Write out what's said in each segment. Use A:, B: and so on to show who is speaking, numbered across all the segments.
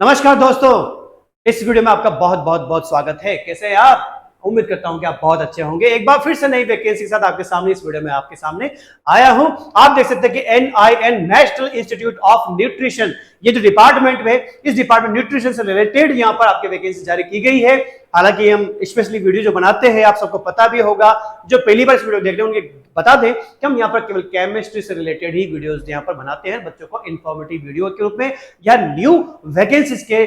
A: नमस्कार दोस्तों, इस वीडियो में आपका बहुत बहुत बहुत स्वागत है। कैसे हैं आप? उम्मीद करता हूं कि आप बहुत अच्छे होंगे। एक बार फिर से नई वैकेंसी के साथ आपके सामने इस वीडियो में आपके सामने आया हूं। आप देख सकते हैं कि NIN national institute of nutrition, ये जो डिपार्टमेंट है, इस डिपार्टमेंट न्यूट्रिशन से रिलेटेड यहाँ पर आपके वैकेंसी जारी की गई है। हालांकि हम स्पेशली वीडियो जो बनाते हैं, आप सबको पता भी होगा, जो पहली बार इस वीडियो देख रहे हैं उनके बता दें कि हम यहाँ पर केवल केमिस्ट्री से रिलेटेड ही वीडियोस यहाँ पर बनाते हैं, बच्चों को इंफॉर्मेटिव वीडियो के रूप में या न्यू वैकेंसीज के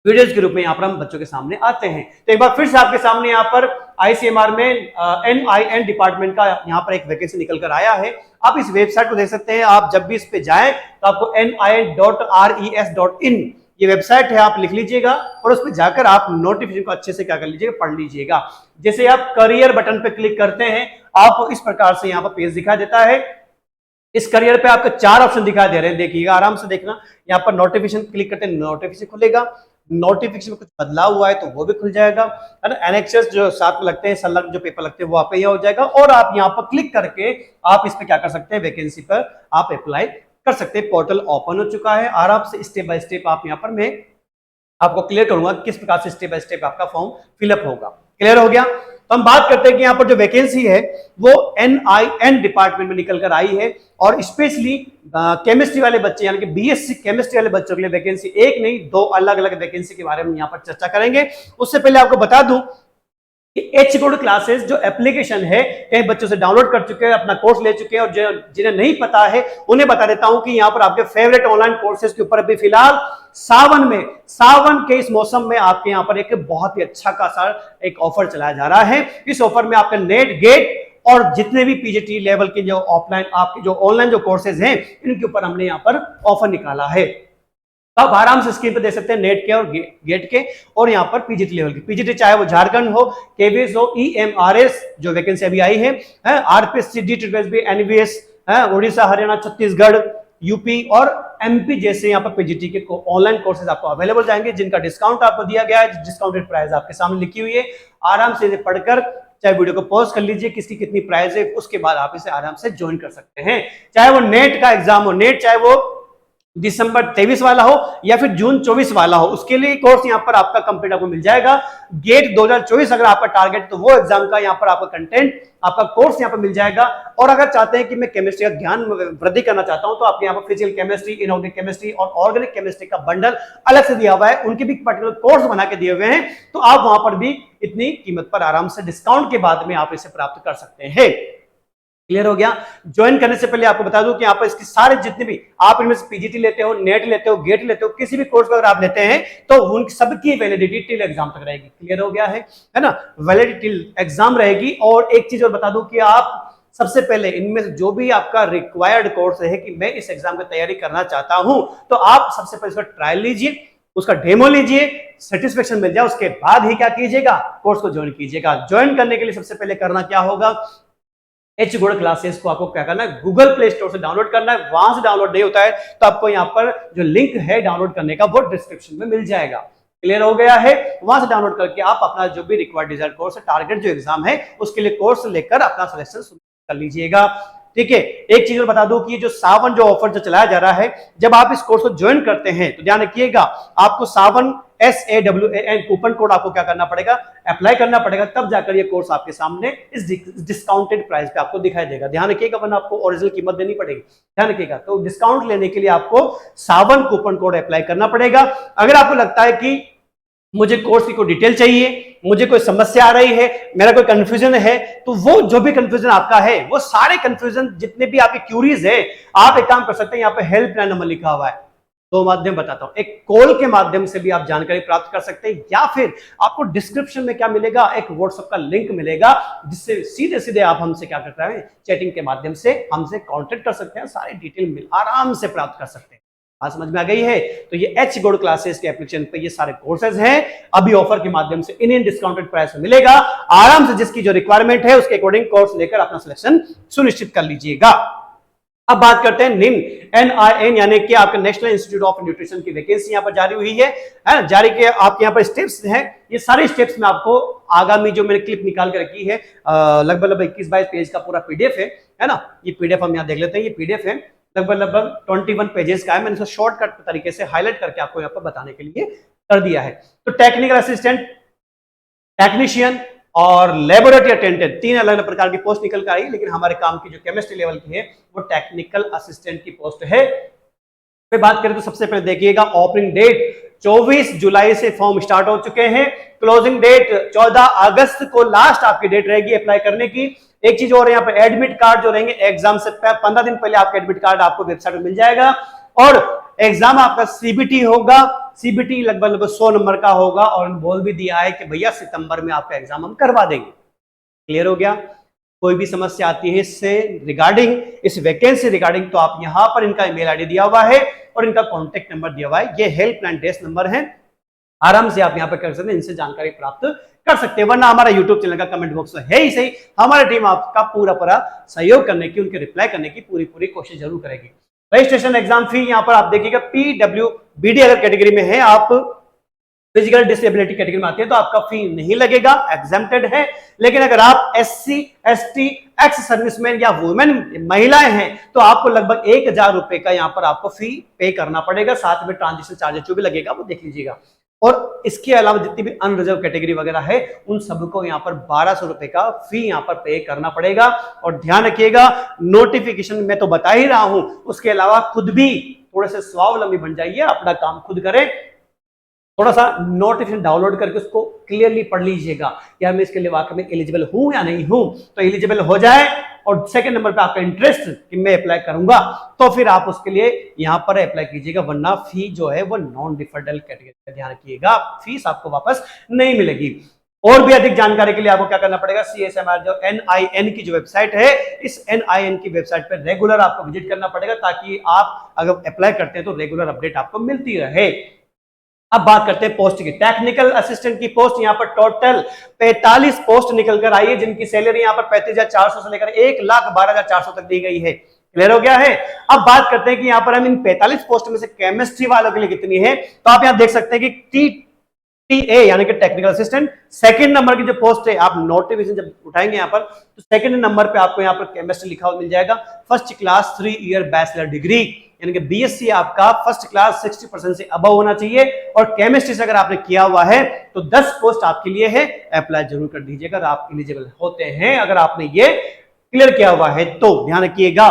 A: वीडियोज के रूप में यहाँ पर हम बच्चों के सामने आते हैं। तो एक बार फिर से आपके सामने यहाँ पर ICMR में NIN डिपार्टमेंट का यहाँ पर एक वैकेंसी निकल कर आया है। आप इस वेबसाइट को देख सकते हैं। आप जब भी इस पे जाएं तो आपको nin.res.in ये वेबसाइट है, आप लिख लीजिएगा और उस पर जाकर आप नोटिफिकेशन को अच्छे से क्या कर लीजिएगा, पढ़ लीजिएगा। जैसे आप करियर बटन पे क्लिक करते हैं, आपको इस प्रकार से यहाँ पर पेज दिखाई देता है। इस करियर पे आपको 4 ऑप्शन दिखाई दे रहे हैं, देखिएगा, आराम से देखना। यहाँ पर नोटिफिकेशन क्लिक करते हैं, नोटिफिकेशन खुलेगा। नोटिफिकेशन में कुछ बदलाव हुआ है तो वो भी खुल जाएगा, है ना। एनेक्सेस जो साथ में लगते हैं, संलग्न जो पेपर लगते हैं, वो आप पे हो जाएगा और आप यहाँ पर क्लिक करके आप इस पे क्या कर सकते हैं, वैकेंसी पर आप अप्लाई कर सकते हैं। पोर्टल ओपन हो चुका है, आराम से स्टेप बाय स्टेप आप यहाँ पर मैं आपको क्लियर करूंगा किस प्रकार से स्टेप बाय स्टेप आपका फॉर्म फिलअप होगा। क्लियर हो गया? तो हम बात करते हैं कि यहाँ पर जो वैकेंसी है वो NIN डिपार्टमेंट में निकल कर आई है और स्पेशली केमिस्ट्री वाले बच्चे यानी कि BSc केमिस्ट्री वाले बच्चों के लिए वैकेंसी एक नहीं 2 अलग अलग वैकेंसी के बारे में यहाँ पर चर्चा करेंगे। उससे पहले आपको बता दूं कि HGold क्लासेस जो एप्लीकेशन है, कई बच्चों से डाउनलोड कर चुके हैं, अपना कोर्स ले चुके हैं, और जिन्हें नहीं पता है उन्हें बता देता हूं कि यहाँ पर आपके फेवरेट ऑनलाइन कोर्सेज के ऊपर अभी फिलहाल सावन के इस मौसम में आपके यहाँ पर एक बहुत ही अच्छा खासा एक ऑफर चलाया जा रहा है। इस ऑफर में आपका नेट, गेट और जितने भी PGT लेवल के जो ऑफलाइन आपके जो ऑनलाइन जो कोर्सेज हैं, इनके ऊपर हमने यहाँ पर ऑफर निकाला है। आप आराम से स्क्रीन पे देख सकते हैं नेट के और गेट के और यहाँ पर PGT लेवल के। PGT चाहे वो झारखंड हो, KVS हो, EMRS जो वैकेंसी अभी आई है, RPSC, DTSB, NVS, Orissa, Haryana, Chhattisgarh, UP और MP जैसे यहाँ पर PGT के ऑनलाइन कोर्सेज आपको अवेलेबल जाएंगे, जिनका डिस्काउंट आपको दिया गया है। डिस्काउंटेड प्राइस आपके सामने लिखी हुई है, आराम से इसे पढ़कर चाहे वीडियो को पॉज कर लीजिए, किसकी कितनी प्राइस है, उसके बाद आप इसे आराम से ज्वाइन कर सकते हैं। चाहे वो नेट का एग्जाम हो, नेट चाहे वो दिसंबर 23 वाला हो या फिर जून 24 वाला हो, उसके लिए कोर्स यहाँ पर आपका कंप्लीट आपको मिल जाएगा। गेट 2024 अगर आपका टारगेट, तो वो एग्जाम का यहाँ पर आपका कंटेंट, आपका कोर्स यहाँ पर मिल जाएगा। और अगर चाहते हैं कि मैं केमिस्ट्री का ज्ञान वृद्धि करना चाहता हूं, तो आपके यहाँ पर फिजिकल केमिस्ट्री, इनऑर्गेनिक केमिस्ट्री और ऑर्गेनिक केमिस्ट्री का बंडल अलग से दिया हुआ है, उनके भी पर्टिकुलर कोर्स बना के दिए हुए हैं। तो आप वहां पर भी इतनी कीमत पर आराम से डिस्काउंट के बाद में आप इसे प्राप्त कर सकते हैं। क्लियर हो गया? ज्वाइन करने से पहले आपको बता दूं कि यहाँ पर इसके सारे जितने भी आप इनमें से PGT लेते हो, नेट लेते हो, गेट लेते हो, किसी भी कोर्स अगर आप लेते हैं तो उन सबकी वैलिडिटी टिल एग्जाम तक रहेगी। क्लियर हो गया है ना? वैलिडिटी टिल एग्जाम रहेगी। और एक चीज और बता दूं कि आप सबसे पहले इनमें से जो भी आपका रिक्वायर्ड कोर्स है कि मैं इस एग्जाम की तैयारी करना चाहता हूं, तो आप सबसे पहले इसका ट्रायल लीजिए, उसका डेमो लीजिए, सेटिस्फेक्शन मिल जाए, उसके बाद ही क्या कीजिएगा, कोर्स को ज्वाइन कीजिएगा। ज्वाइन करने के लिए सबसे पहले करना क्या होगा, HGold क्लासेस को आपको क्या करना है, गूगल प्ले स्टोर से डाउनलोड करना है। वहां से डाउनलोड नहीं होता है तो आपको यहाँ पर जो लिंक है डाउनलोड करने का, वो डिस्क्रिप्शन में मिल जाएगा। क्लियर हो गया है? वहां से डाउनलोड करके आप अपना जो भी रिक्वायर्ड डिजायर कोर्स है, टारगेट जो एग्जाम है, उसके लिए कोर्स लेकर अपना सिलेक्शन कर लीजिएगा। ठीक है। एक चीज और बता दूं कि ये जो सावन जो ऑफर जो चलाया जा रहा है, जब आप इस कोर्स को ज्वाइन करते हैं तो ध्यान रखिएगा, आपको सावन SAWAN कूपन कोड आपको क्या करना पड़ेगा, अप्लाई करना पड़ेगा, तब जाकर ये कोर्स आपके सामने इस डिस्काउंटेड प्राइस पे आपको दिखाई देगा। ध्यान रखिएगा, वरना आपको ओरिजिनल कीमत देनी पड़ेगी। ध्यान रखिएगा। तो डिस्काउंट लेने के लिए आपको सावन कूपन कोड अप्लाई करना पड़ेगा। अगर आपको लगता है कि मुझे कोर्स की कोई डिटेल चाहिए, मुझे कोई समस्या आ रही है, मेरा कोई कंफ्यूजन है, तो वो जो भी कंफ्यूजन आपका है, वो सारे कंफ्यूजन जितने भी आपके क्यूरीज है, आप एक काम कर सकते हैं, यहाँ पे हेल्पलाइन नंबर लिखा हुआ है, 2 माध्यम बताता हूं। एक कॉल के माध्यम से भी आप जानकारी प्राप्त कर सकते हैं, या फिर आपको डिस्क्रिप्शन में क्या मिलेगा, एक व्हाट्सएप का लिंक मिलेगा, जिससे सीधे सीधे आप हमसे क्या करते हैं, चैटिंग के माध्यम से हमसे कांटेक्ट कर सकते हैं, सारी डिटेल आराम से प्राप्त कर सकते हैं। आज समझ में आ गई है? तो ये HGold क्लासेस के एप्लीकेशन पे ये सारे कोर्सेज हैं, अभी ऑफर के माध्यम से इन्हें डिस्काउंटेड प्राइस में मिलेगा। आराम से जिसकी जो रिक्वायरमेंट है उसके अकॉर्डिंग कोर्स लेकर अपना सिलेक्शन सुनिश्चित कर लीजिएगा। अब बात करते हैं NIN यानी कि आपका नेशनल इंस्टीट्यूट ऑफ न्यूट्रिशन की वैकेंसी यहाँ पर जारी हुई है जारी के आपके यहाँ पर स्टेप्स हैं। ये सारे स्टेप्स में आपको आगामी जो मैंने क्लिप निकाल के रखी है, लगभग 21-22 पेज का पूरा PDF है ना। ये PDF हम यहाँ देख लेते हैं, ये PDF है लगभग लगभग 21 पेजेस का है। मैंने इसको शॉर्टकट तरीके से हाईलाइट करके आपको यहाँ पर बताने के लिए कर दिया है। तो टेक्निकल असिस्टेंट, टेक्नीशियन और लेबोरेटरी अटेंडेंट, 3 अलग अलग प्रकार की पोस्ट निकल कर आई, लेकिन हमारे काम की जो केमिस्ट्री लेवल की है वो टेक्निकल असिस्टेंट की पोस्ट है। पे बात करें तो सबसे पहले देखिएगा ओपनिंग डेट 24 जुलाई से फॉर्म स्टार्ट हो चुके हैं। क्लोजिंग डेट 14 अगस्त को लास्ट आपकी डेट रहेगी अप्लाई करने की। एक चीज और यहाँ पर एडमिट कार्ड जो रहेंगे एग्जाम से 15 दिन पहले आपका एडमिट कार्ड आपको वेबसाइट में मिल जाएगा। और एग्जाम आपका सीबीटी होगा। सीबीटी लगभग लगभग 100 नंबर का होगा और बोल भी दिया है कि भैया सितंबर में आपका एग्जाम हम करवा देंगे। क्लियर हो गया? कोई भी समस्या आती है इससे रिगार्डिंग, इस वैकेंसी रिगार्डिंग, तो आप यहां पर इनका ईमेल आईडी दिया हुआ है और इनका कॉन्टेक्ट नंबर दिया हुआ है। ये हेल्पलाइन डेस्क नंबर है, आराम से आप यहां पर कर सकते हैं, इनसे जानकारी प्राप्त कर सकते हैं। वरना हमारा यूट्यूब चैनल का कमेंट बॉक्स तो है ही सही, हमारी टीम आपका पूरा सहयोग करने की, उनके रिप्लाई करने की पूरी कोशिश जरूर करेगी। रजिस्ट्रेशन एग्जाम फी यहां पर आप देखिएगा PWBD अगर कैटेगरी में है, आप फिजिकल डिसेबिलिटी कैटेगरी में आते हैं तो आपका फी नहीं लगेगा, एग्जेम्प्टेड है। लेकिन अगर आप SC ST एक्स सर्विसमैन या वुमेन महिलाएं हैं तो आपको लगभग 1000 रुपए का यहां पर आपको फी पे करना पड़ेगा। साथ में ट्रांजिशन चार्जेस जो भी लगेगा वो देख लीजिएगा। और इसके अलावा जितनी भी अनरिजर्व कैटेगरी वगैरह है उन सबको यहाँ पर 1200 रुपए का फी यहाँ पर पे करना पड़ेगा। और ध्यान रखिएगा, नोटिफिकेशन में तो बता ही रहा हूं, उसके अलावा खुद भी थोड़े से स्वावलंबी बन जाइए, अपना काम खुद करें। थोड़ा सा नोटिफिकेशन डाउनलोड करके उसको क्लियरली पढ़ लीजिएगा, यार मैं इसके लिए वाकई में एलिजिबल हूं या नहीं हूं। तो एलिजिबल हो जाए और सेकंड नंबर पे आपका इंटरेस्ट कि मैं अप्लाई करूंगा, तो फिर आप उसके लिए यहां पर अप्लाई कीजिएगा। वरना फी जो है वो नॉन रिफंडेबल कैटेगरी का ध्यान रखिएगा, फीस आपको वापस नहीं मिलेगी। और भी अधिक जानकारी के लिए आपको क्या करना पड़ेगा, CSMR जो NIN की जो वेबसाइट है, इस NIN की वेबसाइट पर रेगुलर आपको विजिट करना पड़ेगा, ताकि आप अगर अप्लाई करते हैं तो रेगुलर अपडेट आपको मिलती रहे। अब बात करते हैं पोस्ट की। टेक्निकल असिस्टेंट की पोस्ट यहाँ पर टोटल 45 पोस्ट निकल कर आई है, जिनकी सैलरी यहाँ पर 35,400 से लेकर 1,12,400 तक दी गई है। क्लियर हो गया है? अब बात करते हैं कि यहाँ पर हम इन 45 पोस्ट में से केमिस्ट्री वालों के लिए कितनी है। तो आप यहाँ देख सकते हैं कि TA यानी कि टेक्निकल असिस्टेंट सेकंड नंबर की जो पोस्ट है, आप नोटिफिकेशन जब उठाएंगे यहाँ पर तो सेकंड नंबर पे आपको यहाँ पर केमिस्ट्री लिखा हुआ मिल जाएगा। First class 3 year bachelor degree यानी कि BSc आपका फर्स्ट क्लास 60% से अबव होना चाहिए। और केमिस्ट्री से अगर आपने किया हुआ है तो 10 पोस्ट आपके लिए है, अप्लाई जरूर कर दीजिएगा अगर आप एलिजिबल होते हैं। अगर आपने ये क्लियर किया हुआ है तो ध्यान रखिएगा।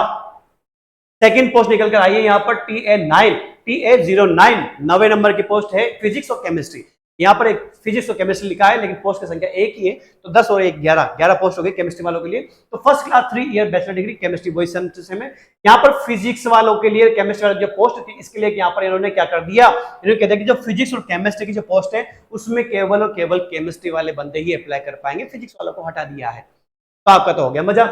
A: सेकंड पोस्ट निकल कर आई है यहाँ पर TA09 9वें नंबर की पोस्ट है, फिजिक्स और केमिस्ट्री। यहाँ पर एक फिजिक्स और केमिस्ट्री लिखा है, लेकिन पोस्ट की संख्या एक ही है, तो 10 और 1 11 पोस्ट हो गई केमिस्ट्री वालों के लिए। तो first class 3 year bachelor degree chemistry वही सेम है। यहाँ पर फिजिक्स वालों के लिए केमिस्ट्री वाली जो पोस्ट थी, इसके लिए यहाँ पर इन्होंने क्या कर दिया, इन्होंने कहते हैं कि जो फिजिक्स और केमिस्ट्री की जो पोस्ट है उसमें केवल और केवल केमिस्ट्री वाले बंदे ही अप्लाई कर पाएंगे, फिजिक्स वालों को हटा दिया है। तो आपका तो हो गया मजा।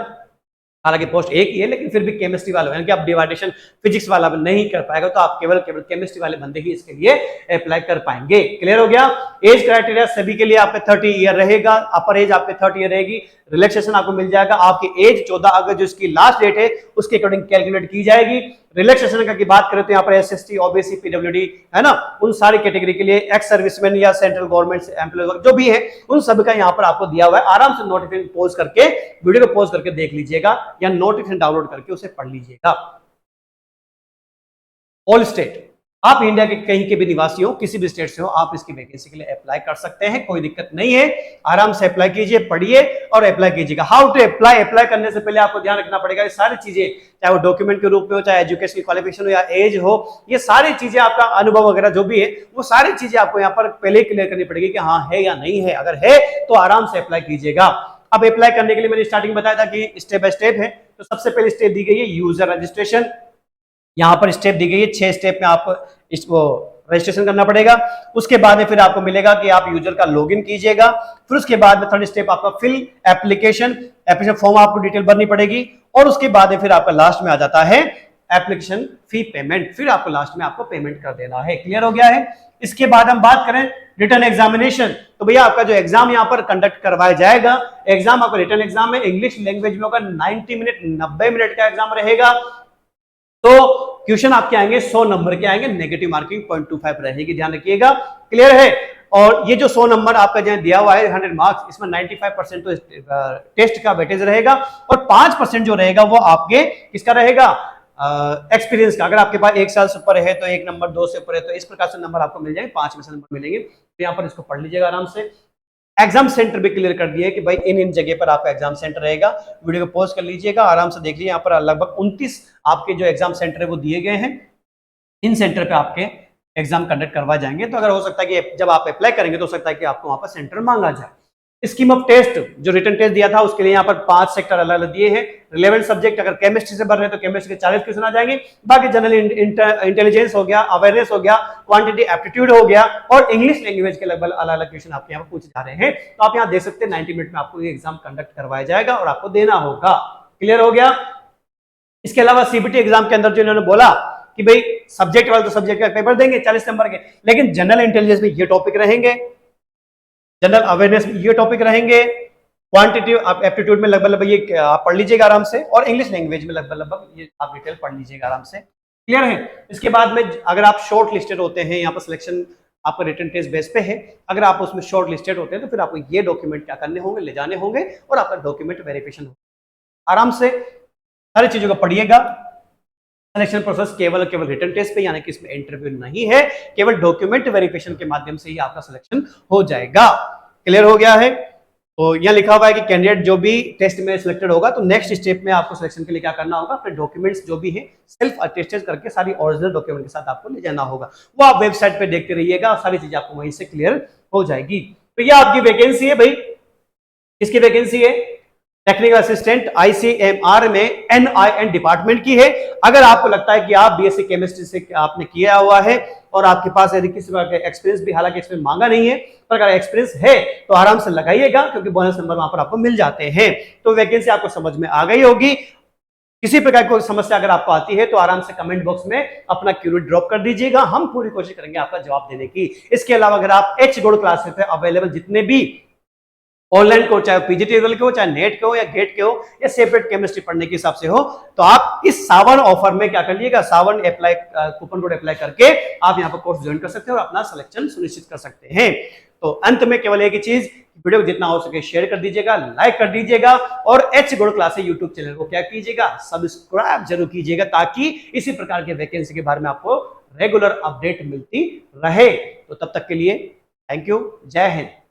A: हालांकि पोस्ट एक ही है, लेकिन फिर भी केमिस्ट्री वाला यानी कि आप डिवाइडेशन फिजिक्स वाला नहीं कर पाएगा, तो आप केवल केमिस्ट्री वाले बंदे ही इसके लिए अप्लाई कर पाएंगे। क्लियर हो गया? एज क्राइटेरिया सभी के लिए आपके 30 ईयर रहेगा, अपर एज आपके 30 ईयर रहेगी। रिलैक्सेशन आपको मिल जाएगा, आपकी एज 14 अगस्त जो इसकी लास्ट डेट है उसके अकॉर्डिंग कैलकुलेट की जाएगी। रिलैक्सेशन की बात करें तो यहाँ पर SST OBC PWD है ना, उन सारी कैटेगरी के लिए एक्स सर्विसमैन या सेंट्रल गवर्नमेंट एम्प्लॉय जो भी है उन सब का यहाँ पर आपको दिया हुआ है। आराम से नोटिफिकेशन पोज करके, वीडियो को पोज करके देख लीजिएगा या नोटिफिकेशन डाउनलोड करके उसे पढ़ लीजिएगा। ऑल स्टेट, आप इंडिया के कहीं के भी निवासी हो, किसी भी स्टेट से हो, आप इसकी वैकेंसी के लिए अप्लाई कर सकते हैं, कोई दिक्कत नहीं है। आराम से अप्लाई कीजिए, पढ़िए और अप्लाई कीजिएगा। हाउ टू अप्लाई, अप्लाई करने से पहले आपको ध्यान रखना पड़ेगा ये सारी चीजें, चाहे वो डॉक्यूमेंट के रूप में हो, चाहे एजुकेशन क्वालिफिकेशन हो या एज हो, ये सारी चीजें, आपका अनुभव वगैरह जो भी है वो सारी चीजें आपको यहाँ पर पहले क्लियर करनी पड़ेगी कि हाँ है या नहीं है। अगर है तो आराम से अप्लाई कीजिएगा। अब अप्लाई करने के लिए मैंने स्टार्टिंग बताया था कि स्टेप बाय स्टेप है। तो सबसे पहले स्टेप दी गई है यूजर रजिस्ट्रेशन। यहाँ पर स्टेप दी गई है, 6 स्टेप में आपको इसको रजिस्ट्रेशन करना पड़ेगा। उसके बाद में फिर आपको मिलेगा कि आप यूजर का लॉगिन कीजिएगा। फिर उसके बाद में थर्ड स्टेप आपका फिल एप्लीकेशन फॉर्म, आपको डिटेल भरनी पड़ेगी। और उसके बाद में फिर आपका लास्ट में आ जाता है एप्लीकेशन फी पेमेंट, फिर आपको लास्ट में आपको पेमेंट कर देना है। क्लियर हो गया है? इसके बाद हम बात करें रिटर्न एग्जामिनेशन, तो भैया आपका जो एग्जाम यहाँ पर कंडक्ट करवाया जाएगा, एग्जाम आपका रिटर्न एग्जाम में इंग्लिश लैंग्वेज में होगा, 90 मिनट 90 मिनट का एग्जाम रहेगा। तो क्वेश्चन आपके आएंगे 100 नंबर के आएंगे, नेगेटिव मार्किंग 0.25 रहेगी, ध्यान रखिएगा। क्लियर है? और ये जो 100 नंबर आपका जहां दिया हुआ है 100 मार्क्स, इसमें 95% तो टेस्ट का वेटेज रहेगा और 5% जो रहेगा वो आपके किसका रहेगा, एक्सपीरियंस का, अगर आपके पास 1 साल से ऊपर है तो 1 नंबर, 2 से ऊपर है तो इस प्रकार से नंबर आपको मिल जाएंगे, 5 में से नंबर मिलेंगे। तो यहाँ पर इसको पढ़ लीजिएगा आराम से। एग्जाम सेंटर भी क्लियर कर दिए कि भाई इन जगह पर आपका एग्जाम सेंटर रहेगा। वीडियो को पॉज कर लीजिएगा, आराम से देख लीजिए। यहाँ पर लगभग 29 आपके जो एग्जाम सेंटर है वो दिए गए हैं। इन सेंटर पे आपके एग्जाम कंडक्ट करवाए जाएंगे। तो अगर हो सकता है कि जब आप अप्लाई करेंगे तो हो सकता है कि आपको वहां पर सेंटर मांगा जाए। स्कीम ऑफ टेस्ट, जो रिटन टेस्ट दिया था उसके लिए यहाँ पर 5 सेक्टर अलग अलग दिए हैं। रिलेवेंट सब्जेक्ट, अगर केमिस्ट्री से भर रहे हैं तो केमिस्ट्री के 40 क्वेश्चन आ जाएंगे। बाकी जनरल इंटेलिजेंस हो गया, अवेयरनेस हो गया, क्वांटिटी एप्टीट्यूड हो गया, और इंग्लिश लैंग्वेज के लगभग अलग अलग क्वेश्चन आपके यहाँ पर पूछे जा रहे हैं। तो आप यहाँ देख सकते हैं 90 मिनट में आपको ये एग्जाम कंडक्ट करवाया जाएगा और आपको देना होगा। क्लियर हो गया। इसके अलावा सीबीटी एग्जाम के अंदर जो इन्होंने बोला कि भाई सब्जेक्ट वाले तो सब्जेक्ट का पेपर देंगे 40 नंबर के, लेकिन जनरल इंटेलिजेंस में ये टॉपिक रहेंगे, जनरल अवेयरनेस में ये टॉपिक रहेंगे, क्वांटिटेटिव एप्टीट्यूड में लगभग ये आप पढ़ लीजिएगा आराम से, और इंग्लिश लैंग्वेज में लगभग ये आप डिटेल पढ़ लीजिएगा आराम से। क्लियर है। इसके बाद में अगर आप शॉर्ट लिस्टेड होते हैं, यहाँ पर सिलेक्शन आपका रिटन टेस्ट बेस पे है, अगर आप उसमें शॉर्ट लिस्टेड होते हैं तो फिर आपको ये डॉक्यूमेंट क्या करने होंगे, ले जाने होंगे, और आपका डॉक्यूमेंट वेरिफिकेशन होगा। आराम से सारी चीजों को पढ़िएगा। सिलेक्शन प्रोसेस केवल रिटन टेस्ट पे, यानी कि इसमें इंटरव्यू नहीं है, केवल डॉक्यूमेंट वेरिफिकेशन के माध्यम से ही आपका सिलेक्शन हो जाएगा। क्लियर हो गया है। तो यहाँ लिखा हुआ है कि कैंडिडेट जो भी टेस्ट में सिलेक्टेड होगा तो नेक्स्ट स्टेप में आपको सिलेक्शन के लिए क्या करना होगा, अपने डॉक्यूमेंट्स जो भी है सेल्फ अटेस्टेड करके सारी ओरिजिनल डॉक्यूमेंट के साथ आपको ले जाना होगा। वो आप वेबसाइट पे देखते रहिएगा, सारी चीजें आपको वहीं से क्लियर हो जाएगी। तो ये आपकी वैकेंसी है भाई। किसकी वैकेंसी है? टेक्निकल असिस्टेंट ICMR में NIN डिपार्टमेंट की है। अगर आपको लगता है कि आप BSc केमिस्ट्री से आपने किया हुआ है और आपके पास यदि किसी प्रकार का एक्सपीरियंस भी, हालांकि इसमें मांगा नहीं है, पर अगर एक्सपीरियंस है तो आराम से लगाइएगा, क्योंकि बोनस नंबर वहां पर आपको मिल जाते हैं। तो वैकेंसी आपको समझ में आ गई होगी। किसी प्रकार की कोई समस्या अगर आपको आती है तो आराम से कमेंट बॉक्स में अपना क्यूरी ड्रॉप कर दीजिएगा, हम पूरी कोशिश करेंगे आपका जवाब देने की। इसके अलावा अगर आप H गोल्ड क्लासेस पे अवेलेबल जितने भी ऑनलाइन को, चाहे पीजीटी लेवल के हो, चाहे नेट के हो या गेट के हो, या सेपरेट केमिस्ट्री पढ़ने के हिसाब से हो, तो आप इस सावन ऑफर में क्या कर लीजिएगा, सावन अप्लाई कूपन कोड अप्लाई करके आप यहाँ पर कोर्स ज्वाइन कर सकते हैं और अपना सिलेक्शन सुनिश्चित कर सकते हैं। तो अंत में केवल एक ही चीज, वीडियो को जितना हो सके शेयर कर दीजिएगा, लाइक कर दीजिएगा, और H gold classes YouTube channel को क्या कीजिएगा, सब्सक्राइब जरूर कीजिएगा, ताकि इसी प्रकार के वैकेंसी के बारे में आपको रेगुलर अपडेट मिलती रहे। तो तब तक के लिए थैंक यू, जय हिंद।